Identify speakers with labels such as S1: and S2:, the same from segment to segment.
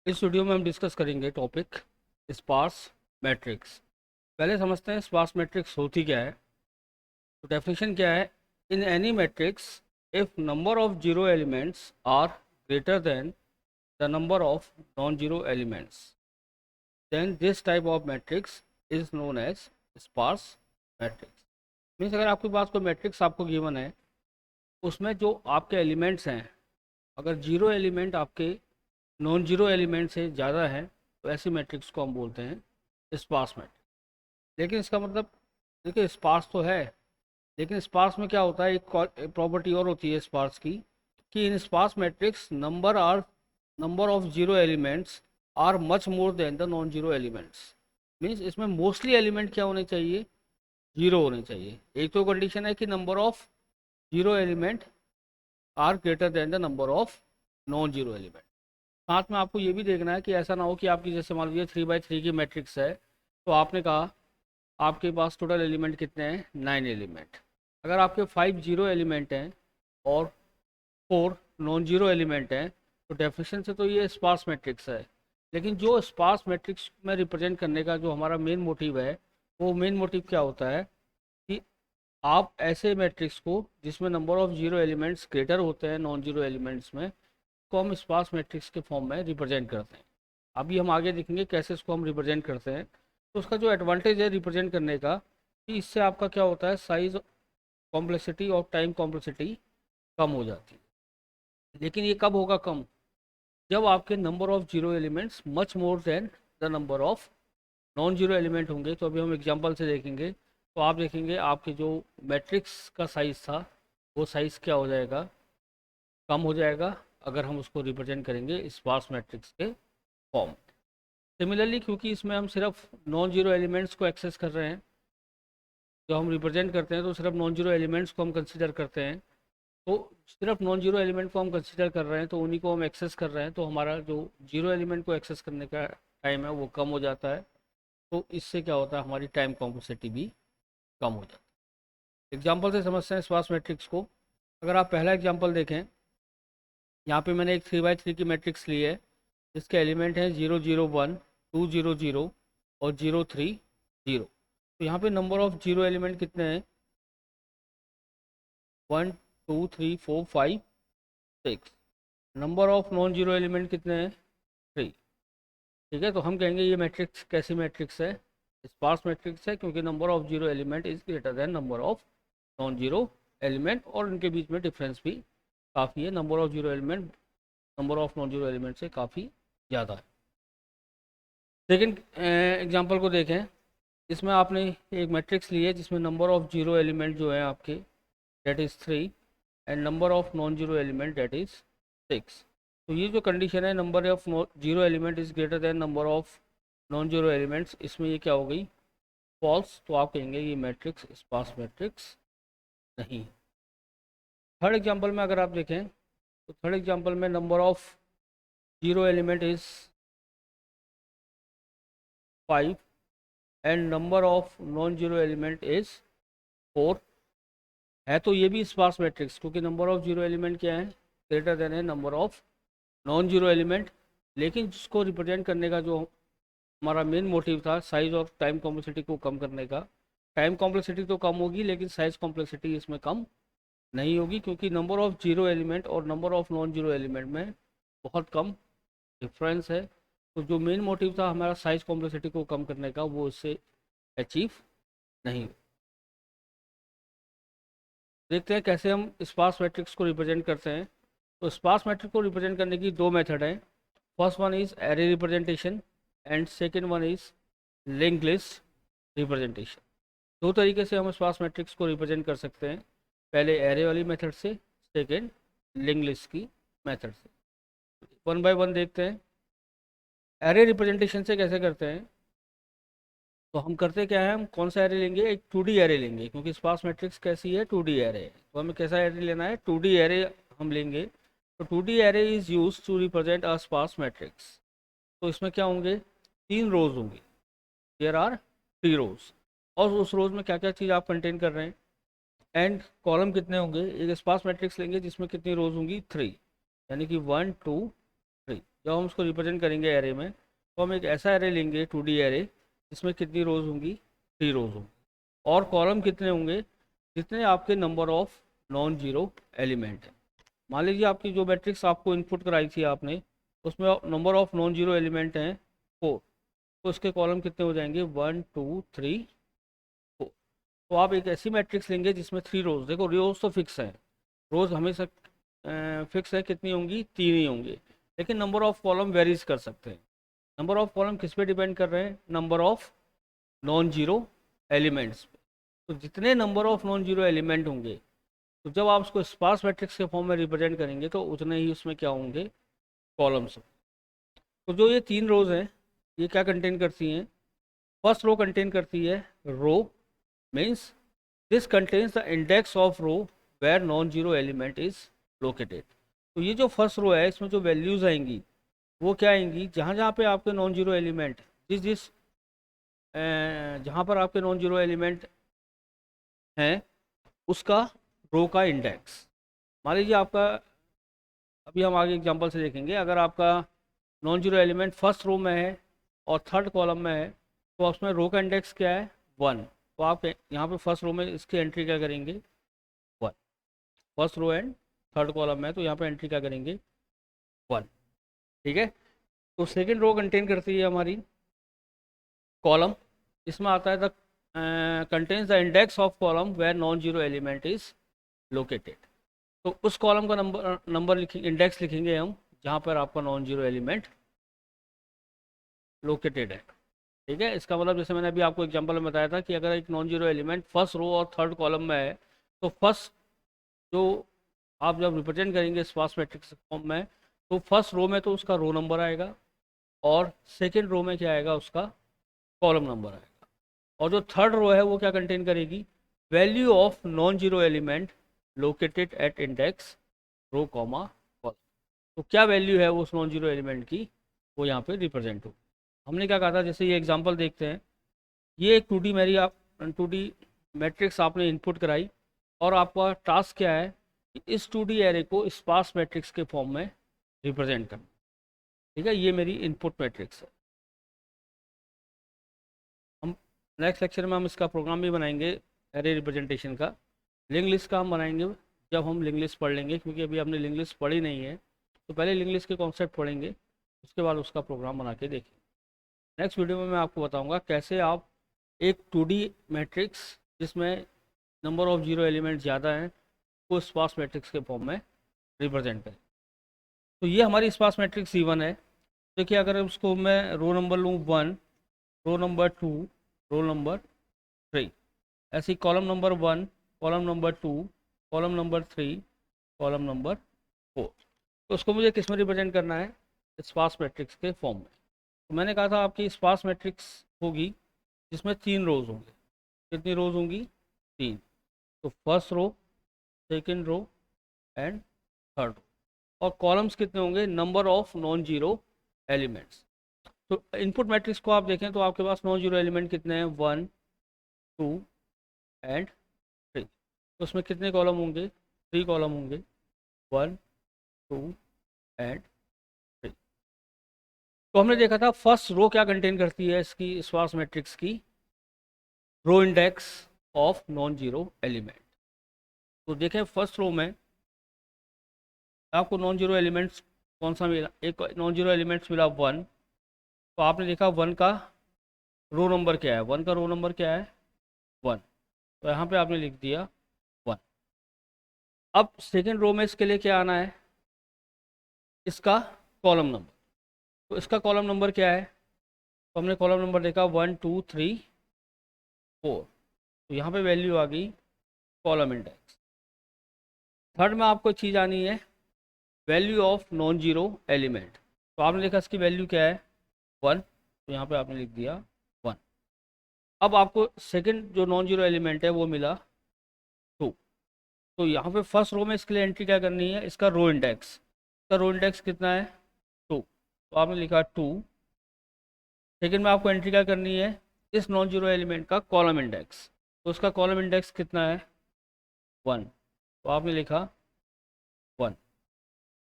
S1: इस वीडियो में हम डिस्कस करेंगे टॉपिक स्पार्स मैट्रिक्स। पहले समझते हैं स्पार्स मैट्रिक्स होती क्या है। तो डेफिनेशन क्या है, in any matrix if number of zero elements are greater than the number of non zero elements then this type of matrix is known as sparse matrix. Means अगर आपके पास कोई matrix आपको गिवन है, उसमें जो आपके एलिमेंट्स हैं, अगर जीरो एलिमेंट आपके नॉन जीरो एलिमेंट से ज़्यादा है तो ऐसी मैट्रिक्स को हम बोलते हैं स्पार्स मैट्रिक्स। लेकिन इसका मतलब, देखिए स्पार्स तो है, लेकिन स्पार्स में क्या होता है, एक प्रॉपर्टी और होती है स्पार्स की, कि in sparse matrix number of zero elements are much more than the non zero elements. Means इसमें मोस्टली एलिमेंट क्या होने चाहिए, जीरो होने चाहिए। एक तो कंडीशन है कि number of zero element are greater than the number of non zero element. साथ में आपको ये भी देखना है कि ऐसा ना हो कि आपकी, जैसे मान लीजिए 3 बाई 3 की मैट्रिक्स है, तो आपने कहा आपके पास टोटल एलिमेंट कितने हैं, 9 एलिमेंट। अगर आपके 5 जीरो एलिमेंट हैं और 4 नॉन जीरो एलिमेंट हैं, तो डेफिनेशन से तो ये स्पार्स मैट्रिक्स है। लेकिन जो स्पार्स मैट्रिक्स में रिप्रेजेंट करने का जो हमारा मेन मोटिव है, वो मेन मोटिव क्या होता है कि आप ऐसे मैट्रिक्स को जिसमें number of zero elements greater होते हैं नॉन जीरो एलिमेंट्स में, को हम स्पार्स मैट्रिक्स के फॉर्म में रिप्रेजेंट करते हैं। अभी हम आगे देखेंगे कैसे इसको हम रिप्रेजेंट करते हैं। तो उसका जो एडवांटेज है रिप्रेजेंट करने का, कि इससे आपका क्या होता है, साइज कॉम्प्लेक्सिटी और टाइम कॉम्प्लेक्सिटी कम हो जाती है। लेकिन ये कब होगा कम, जब आपके number of zero elements much more than the number of non zero element होंगे। तो अभी हम एग्जांपल से देखेंगे, तो आप देखेंगे आपके जो मैट्रिक्स का साइज था, वो साइज क्या हो जाएगा, कम हो जाएगा, अगर हम उसको रिप्रेजेंट करेंगे स्पार्स मैट्रिक्स के फॉर्म। सिमिलरली क्योंकि इसमें हम सिर्फ नॉन जीरो एलिमेंट्स को एक्सेस कर रहे हैं, जो हम रिप्रेजेंट करते हैं तो सिर्फ नॉन जीरो एलिमेंट्स को हम कंसिडर करते हैं। तो सिर्फ नॉन जीरो एलिमेंट को हम कंसिडर कर रहे हैं, तो उन्हीं को हम एक्सेस कर रहे हैं, तो हमारा जो जीरो एलिमेंट को एक्सेस करने का टाइम है वो कम हो जाता है। तो इससे क्या होता है, हमारी टाइम कॉम्प्लेक्सिटी भी कम हो जाती है। एग्जाम्पल से समझते हैं स्पार्स मैट्रिक्स को। अगर आप पहला एग्जाम्पल देखें, यहाँ पे मैंने एक 3 बाई 3 की मैट्रिक्स ली है, जिसके एलिमेंट हैं 0 0 1 2 0 0 और 0 3 0। तो यहाँ पे नंबर ऑफ जीरो एलिमेंट कितने हैं, 1 2 3 4 5 6। Number of non zero element कितने हैं, 3। ठीक है, तो हम कहेंगे ये मैट्रिक्स कैसी मैट्रिक्स है, स्पार्स मैट्रिक्स है, क्योंकि number of zero element is greater than number of non zero element, और इनके बीच में डिफरेंस भी काफ़ी है। Number of zero element number of non zero element से काफ़ी ज़्यादा है। सेकेंड एग्जांपल को देखें, इसमें आपने एक मैट्रिक्स ली है जिसमें नंबर ऑफ जीरो एलिमेंट जो है आपके, that is 3, and number of non zero element that is 6। तो ये जो कंडीशन है, number of zero element is greater than number of non zero elements, इसमें ये क्या हो गई, फॉल्स। तो आप कहेंगे ये मैट्रिक्स स्पार्स मैट्रिक्स नहीं। थर्ड एग्जांपल में अगर आप देखें, तो थर्ड एग्जांपल में number of zero element is 5 and number of non zero element is 4 है। तो ये भी स्पार्स मैट्रिक्स, क्योंकि नंबर ऑफ जीरो एलिमेंट क्या है, ग्रेटर देन है number of non zero element. लेकिन जिसको रिप्रेजेंट करने का जो हमारा मेन मोटिव था, साइज और टाइम कॉम्प्लेक्सिटी को कम करने का, टाइम कॉम्प्लेक्सिटी तो कम होगी लेकिन साइज कॉम्प्लेक्सिटी इसमें कम नहीं होगी, क्योंकि नंबर ऑफ जीरो एलिमेंट और number of non zero element में बहुत कम डिफरेंस है। तो जो मेन मोटिव था हमारा साइज कॉम्प्लेक्सिटी को कम करने का, वो इससे अचीव नहीं। देखते हैं कैसे हम स्पार्स मैट्रिक्स को रिप्रेजेंट करते हैं। तो स्पार्स मैट्रिक्स को रिप्रेजेंट करने की दो मेथड हैं। First one is array representation and second one is linked list representation. दो तरीके से हम स्पार्स मैट्रिक्स को रिप्रेजेंट कर सकते हैं, पहले एरे वाली मेथड से, सेकंड लिंक्ड लिस्ट की मेथड से। वन बाय वन देखते हैं। एरे रिप्रेजेंटेशन से कैसे करते हैं, तो हम करते क्या है, हम कौन सा एरे लेंगे, एक 2D एरे लेंगे, क्योंकि स्पार्स मैट्रिक्स कैसी है, 2D एरे है। तो हमें कैसा एरे लेना है, 2D एरे हम लेंगे। तो 2D array is use to represent a sparse matrix. तो इसमें क्या होंगे, 3 रोज होंगी, देयर आर 3 रोज, और उस रोज में क्या क्या चीज़ आप कंटेन कर रहे हैं। एंड कॉलम कितने होंगे, एक स्पार्स मैट्रिक्स लेंगे जिसमें कितनी रोज होंगी, 3, यानी कि 1 2 3। जब हम उसको रिप्रेजेंट करेंगे एरे में, तो हम एक ऐसा एरे लेंगे 2D एरे, जिसमें कितनी रोज होंगी, 3 रोज होंगी, और कॉलम कितने होंगे, जितने आपके number of non zero element हैं। मान लीजिए आपकी जो मैट्रिक्स आपको इनपुट कराई थी आपने, उसमें number of non zero element हैं 4, तो उसके कॉलम कितने हो जाएंगे, 1 2 3 4। तो आप एक ऐसी मैट्रिक्स लेंगे जिसमें 3 रोज, देखो रोज तो फिक्स है, रोज हमेशा फिक्स है, कितनी होंगी, 3 ही होंगी, लेकिन नंबर ऑफ कॉलम वेरीज कर सकते हैं। नंबर ऑफ कॉलम किस पे डिपेंड कर रहे हैं, number of non zero elements पे। तो जितने number of non zero element होंगे, तो जब आप उसको स्पार्स मैट्रिक्स के फॉर्म में रिप्रेजेंट करेंगे, तो उतने ही उसमें क्या होंगे, कॉलम्स। तो जो ये 3 रोज हैं, ये क्या कंटेन करती हैं, फर्स्ट रो कंटेन करती है row, means this contains the index of row where non zero element is located. तो ये जो फर्स्ट रो है, इसमें जो वैल्यूज आएंगी वो क्या आएंगी, जहाँ जहाँ पे आपके नॉन जीरो एलिमेंट, जिस जिस जहाँ पर आपके नॉन जीरो एलिमेंट हैं, उसका रो का इंडेक्स। मान लीजिए आपका, अभी हम आगे एग्जांपल से देखेंगे, अगर आपका non zero element first row में है और थर्ड कॉलम में है, तो उसमें रो का इंडेक्स क्या है, 1। तो आप यहाँ पे फर्स्ट रो में इसकी एंट्री क्या करेंगे, 1। First row and third column में है, तो यहाँ पे एंट्री क्या करेंगे, 1। ठीक है। तो सेकेंड रो कंटेन करती है हमारी कॉलम, इसमें आता है the contains the index of column where non zero element is located. तो उस कॉलम का नंबर लिखेंगे, इंडेक्स लिखेंगे हम, जहाँ पर आपका नॉन जीरो एलिमेंट लोकेटेड है। ठीक है। इसका मतलब जैसे मैंने अभी आपको एग्जांपल में बताया था कि अगर एक non zero element first row और थर्ड कॉलम में है, तो फर्स्ट जो आप जब रिप्रेजेंट करेंगे स्पार्स मैट्रिक्स फॉर्म में, तो फर्स्ट रो में तो उसका रो नंबर आएगा, और सेकेंड रो में क्या आएगा, उसका कॉलम नंबर आएगा। और जो थर्ड रो है वो क्या कंटेन करेगी, value of non zero element located at index row comma column. तो क्या वैल्यू है वो उस नॉन जीरो एलिमेंट की, वो यहाँ पे रिप्रेजेंट हो। हमने क्या कहा था, जैसे ये एग्जांपल देखते हैं, ये एक 2D मेरी आप 2D मैट्रिक्स आपने इनपुट कराई, और आपका टास्क क्या है कि इस 2D एरे को स्पार्स मैट्रिक्स के फॉर्म में रिप्रेजेंट करना। ठीक है, ये मेरी इनपुट मैट्रिक्स है। हम नेक्स्ट लेक्चर में हम इसका प्रोग्राम भी बनाएंगे, एरे रिप्रेजेंटेशन का। लिंक लिस्ट का हम बनाएंगे जब हम लिंक लिस्ट पढ़ लेंगे, क्योंकि अभी हमने लिंक लिस्ट पढ़ी नहीं है, तो पहले लिंक लिस्ट के कॉन्सेप्ट पढ़ेंगे, उसके बाद उसका प्रोग्राम बना के देखेंगे। नेक्स्ट वीडियो में मैं आपको बताऊंगा कैसे आप एक 2D मैट्रिक्स जिसमें नंबर ऑफ जीरो एलिमेंट ज़्यादा हैं, को स्पार्स मैट्रिक्स के फॉर्म में रिप्रेजेंट करें। तो ये हमारी स्पार्स मैट्रिक्स C1 है। देखिए, अगर उसको मैं रो नंबर लूँ 1, रो नंबर 2, रो नंबर 3, ऐसी column number 1, column number 2, column number 3, column number 4, तो उसको मुझे किस में रिप्रेजेंट करना है, स्पार्स मैट्रिक्स के फॉर्म में। तो मैंने कहा था आपकी स्पार्स मैट्रिक्स होगी जिसमें 3 रोज होंगे। कितनी रोज होंगी, 3। तो first row, second row and third row. और कॉलम्स कितने होंगे, number of non zero elements. तो इनपुट मैट्रिक्स को आप देखें तो आपके पास नॉन जीरो एलिमेंट कितने हैं, 1 2 एंड 3। तो उसमें कितने कॉलम होंगे, 3 कॉलम होंगे, 1 2 एंड 3। तो हमने देखा था फर्स्ट रो क्या कंटेन करती है इसकी स्पार्स मैट्रिक्स की, row index of non zero element. तो देखें फर्स्ट रो में आपको नॉन जीरो एलिमेंट्स कौन सा मिला, एक नॉन जीरो एलिमेंट्स मिला 1। तो आपने देखा 1 का रो नंबर क्या है, 1 का रो नंबर क्या है, 1। तो यहाँ पे आपने लिख दिया 1। अब सेकेंड रो में इसके लिए क्या आना है, इसका कॉलम नंबर। तो इसका कॉलम नंबर क्या है, तो हमने कॉलम नंबर देखा 1 2 3 4। तो यहाँ पे वैल्यू आ गई कॉलम इंडेक्स। थर्ड में आपको चीज़ आनी है value of non zero element. तो आपने देखा इसकी वैल्यू क्या है, 1। तो यहाँ पे आपने लिख दिया 1। अब आपको सेकंड जो नॉन जीरो एलिमेंट है वो मिला 2। तो यहाँ पे फर्स्ट रो में इसके लिए एंट्री क्या करनी है, इसका रो इंडेक्स। इसका रो इंडेक्स कितना है, 2। तो आपने लिखा 2। सेकंड में आपको एंट्री क्या करनी है, इस नॉन जीरो एलिमेंट का कॉलम इंडेक्स। तो उसका कॉलम इंडेक्स कितना है, 1। तो आपने लिखा 1।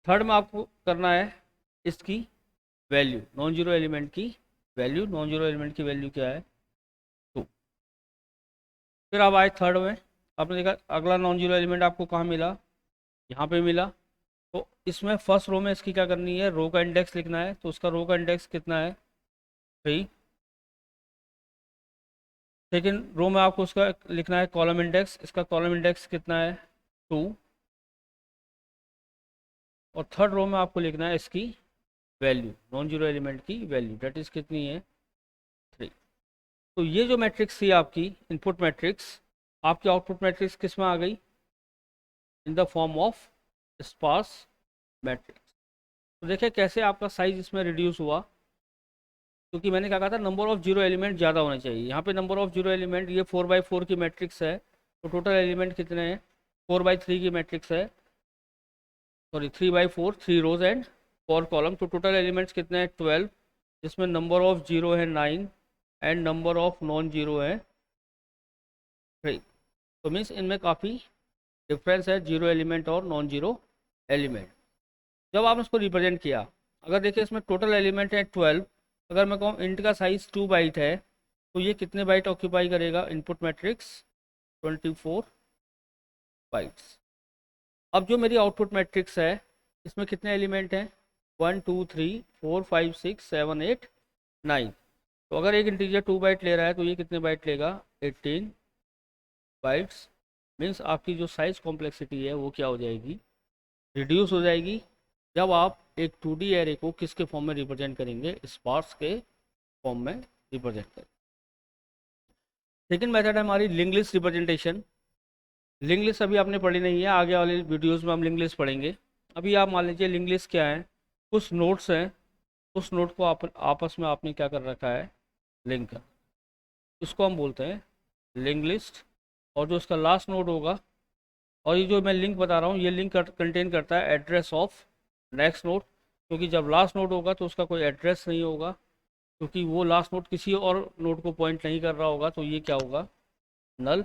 S1: थर्ड में आपको करना है इसकी वैल्यू, नॉन जीरो एलिमेंट की वैल्यू, नॉन जीरो एलिमेंट की वैल्यू क्या है 2। फिर आप आए थर्ड में, आपने देखा अगला नॉन जीरो एलिमेंट आपको कहाँ मिला, यहाँ पे मिला। तो इसमें फर्स्ट रो में इसकी क्या करनी है, रो का इंडेक्स लिखना है। तो उसका रो का इंडेक्स कितना है 3। सेकेंड रो में आपको उसका लिखना है कॉलम इंडेक्स, इसका कॉलम इंडेक्स कितना है 2। और थर्ड रो में आपको लिखना है इसकी वैल्यू, नॉन जीरो एलिमेंट की वैल्यू, डेट इज कितनी है 3। तो ये जो मैट्रिक्स थी आपकी इनपुट मैट्रिक्स, आपकी आउटपुट मैट्रिक्स किस में आ गई, in the form of sparse matrix. तो देखिए कैसे आपका साइज इसमें रिड्यूस हुआ, क्योंकि मैंने क्या कहा था नंबर ऑफ जीरो एलिमेंट ज़्यादा होना चाहिए। यहाँ पे नंबर ऑफ जीरो एलिमेंट, ये 4x4 की मैट्रिक्स है, तो टोटल एलिमेंट कितने हैं, 4x3 की मैट्रिक्स है, sorry 3x4, 3 rows and 4 column. तो टोटल एलिमेंट्स कितने हैं 12, जिसमें नंबर ऑफ जीरो है 9 and number of non zero है 3। तो मीन्स इनमें काफ़ी डिफरेंस है जीरो एलिमेंट और नॉन जीरो एलिमेंट। जब आपने इसको रिप्रेजेंट किया, अगर देखिए इसमें टोटल एलिमेंट है 12, अगर मैं कहूँ इंट का साइज़ 2 बाइट है, तो ये कितने बाइट ऑक्यूपाई करेगा, इनपुट मैट्रिक्स 24 बाइट्स। अब जो मेरी आउटपुट मैट्रिक्स है, इसमें कितने एलिमेंट हैं 1 2 3 4 5 6 7 8 9। तो अगर एक इंटीजर 2 बाइट ले रहा है, तो ये कितने बाइट लेगा 18 बाइट्स। मीन्स आपकी जो साइज़ कॉम्प्लेक्सिटी है वो क्या हो जाएगी, रिड्यूस हो जाएगी, जब आप एक 2D एरे को किसके फॉर्म में रिप्रेजेंट करेंगे, स्पार्स के फॉर्म में रिप्रेजेंट करेंगे। सेकेंड मेथड है हमारी link list representation. Link list अभी आपने पढ़ी नहीं है, आगे वाले वीडियोस में हम लिंक लिस्ट पढ़ेंगे। अभी आप मान लीजिए लिंक लिस्ट क्या है, कुछ नोट्स हैं, उस नोट को आप आपस में आपने क्या कर रखा है, लिंक कर, इसको हम बोलते हैं लिंक लिस्ट। और जो इसका लास्ट नोड होगा, और ये जो मैं लिंक बता रहा हूँ, ये लिंक कंटेन करता है एड्रेस ऑफ नेक्स्ट नोड, क्योंकि जब लास्ट नोड होगा तो उसका कोई एड्रेस नहीं होगा, क्योंकि वो लास्ट नोड किसी और नोड को पॉइंट नहीं कर रहा होगा, तो ये क्या होगा, नल।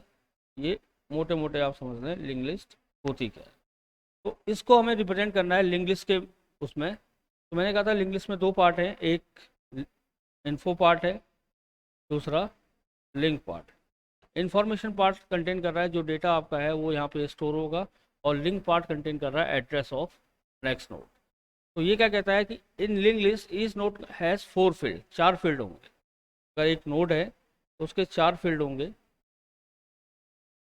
S1: ये मोटे मोटे आप समझ लें लिंक लिस्ट होती क्या है। तो इसको हमें रिप्रेजेंट करना है लिंक लिस्ट के उसमें। तो मैंने कहा था लिंक लिस्ट में दो पार्ट हैं, एक इन्फो पार्ट है, दूसरा link part. Information part contain कर रहा है जो डेटा आपका है वो यहाँ पे स्टोर होगा, और लिंक पार्ट कंटेन कर रहा है एड्रेस ऑफ नेक्स्ट नोड। तो ये क्या कहता है कि in link list each node has 4 field, 4 field होंगे। अगर एक नोड है तो उसके 4 फील्ड होंगे,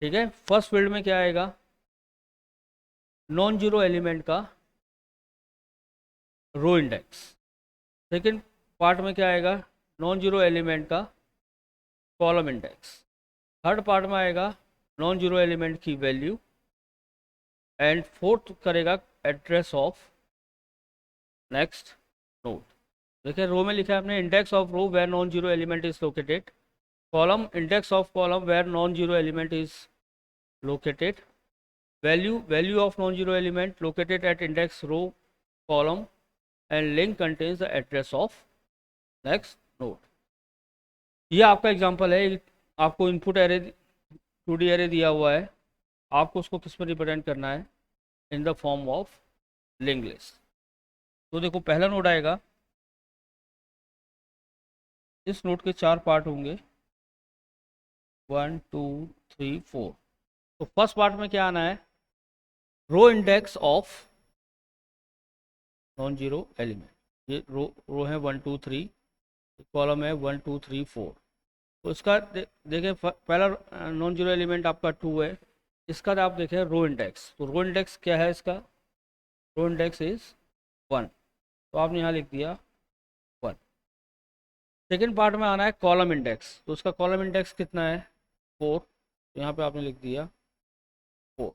S1: ठीक है। फर्स्ट फील्ड में क्या आएगा, नॉन जीरो एलिमेंट का रो इंडेक्स। सेकेंड पार्ट में क्या आएगा, नॉन जीरो एलिमेंट का कॉलम इंडेक्स। थर्ड पार्ट में आएगा नॉन जीरो एलिमेंट की वैल्यू, एंड फोर्थ करेगा एड्रेस ऑफ नेक्स्ट नोड। देखिए रो में लिखा है आपने index of row where non zero element is located, column index of column where non zero element is located, value of non zero element located at index row column, and link contains the address of next node. ये आपका example है, आपको input array 2D array दिया हुआ है, आपको उसको किस में रिप्रेजेंट करना है, इन the form of link list. तो देखो पहला नोड आएगा, इस नोड के 4 पार्ट होंगे 1 2 3 4। तो फर्स्ट पार्ट में क्या आना है, row index of non zero element. ये रो है 1 2 3, कॉलम है 1 2 3 4। तो इसका देखें पहला नॉन जीरो एलिमेंट आपका 2 है, इसका आप देखें रो इंडेक्स। तो रो इंडेक्स क्या है इसका, रो इंडेक्स इज 1, तो आपने यहाँ लिख दिया 1। सेकेंड पार्ट में आना है कॉलम इंडेक्स, तो उसका कॉलम इंडेक्स कितना है 4, तो यहाँ पे आपने लिख दिया 4।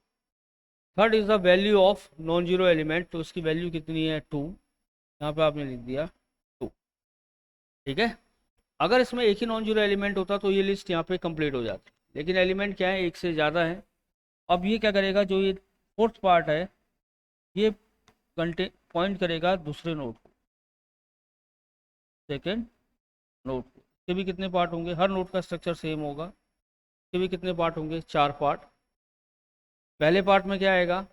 S1: Third is the value of non zero element, तो उसकी वैल्यू कितनी है 2, यहाँ पे आपने लिख दिया 2, ठीक है। अगर इसमें एक ही नॉन जीरो एलिमेंट होता तो ये लिस्ट यहाँ पे कंप्लीट हो जाती, लेकिन एलिमेंट क्या है, एक से ज़्यादा है। अब ये क्या करेगा, जो ये फोर्थ पार्ट है ये पॉइंट करेगा दूसरे नोड को, सेकेंड नोड को। इसके भी कितने पार्ट होंगे, हर नोड का स्ट्रक्चर सेम होगा, इसके भी कितने पार्ट होंगे 4 पार्ट। पहले पार्ट में क्या आएगा,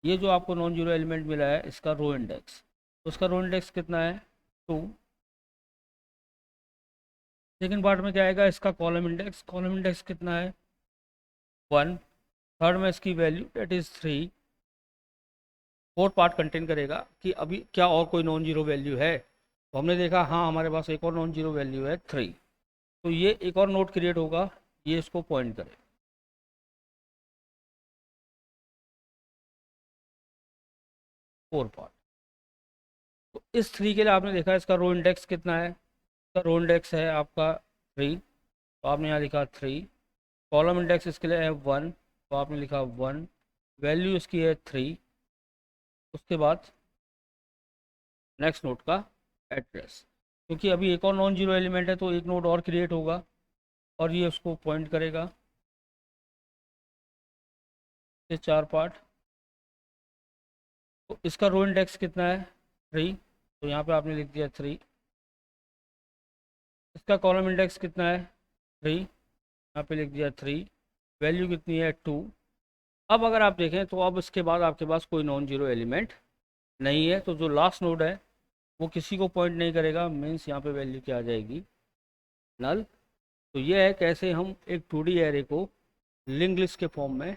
S1: ये जो आपको नॉन जीरो एलिमेंट मिला है इसका रो इंडेक्स, तो उसका रो इंडेक्स कितना है 2। सेकेंड पार्ट में क्या आएगा, इसका कॉलम इंडेक्स कितना है 1। थर्ड में इसकी value that is 3। Fourth part contain करेगा कि अभी क्या और कोई नॉन जीरो वैल्यू है, तो हमने देखा हाँ हमारे पास एक और नॉन जीरो वैल्यू है 3। तो ये एक और नोट क्रिएट होगा, ये इसको पॉइंट करे। Four part. तो इस 3 के लिए आपने देखा इसका रो इंडेक्स कितना है, इसका रो इंडेक्स है आपका 3, तो आपने यहाँ लिखा 3। कॉलम इंडेक्स इसके लिए है 1, तो आपने लिखा 1। वैल्यू इसकी है 3। उसके बाद नेक्स्ट नोड का एड्रेस, क्योंकि अभी एक और नॉन जीरो एलिमेंट है तो एक नोड और क्रिएट होगा और ये उसको पॉइंट करेगा। ये 4 पार्ट। तो इसका रो इंडेक्स कितना है 3, तो यहाँ पे आपने लिख दिया 3। इसका कॉलम इंडेक्स कितना है 3, यहाँ पे लिख दिया 3। वैल्यू कितनी है 2। अब अगर आप देखें तो अब इसके बाद आपके पास कोई नॉन जीरो एलिमेंट नहीं है, तो जो लास्ट नोड है वो किसी को पॉइंट नहीं करेगा, मीन्स यहाँ पे वैल्यू क्या आ जाएगी, नल। तो ये है कैसे हम एक 2D एरे को लिंक लिस्ट के फॉर्म में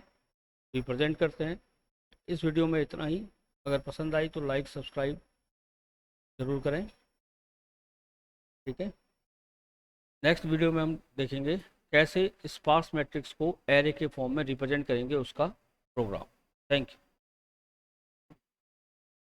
S1: रिप्रेजेंट करते हैं। इस वीडियो में इतना ही। अगर पसंद आई तो लाइक सब्सक्राइब ज़रूर करें, ठीक है। नेक्स्ट वीडियो में हम देखेंगे कैसे स्पार्स मैट्रिक्स को एरे के फॉर्म में रिप्रेजेंट करेंगे उसका प्रोग्राम। Thank you.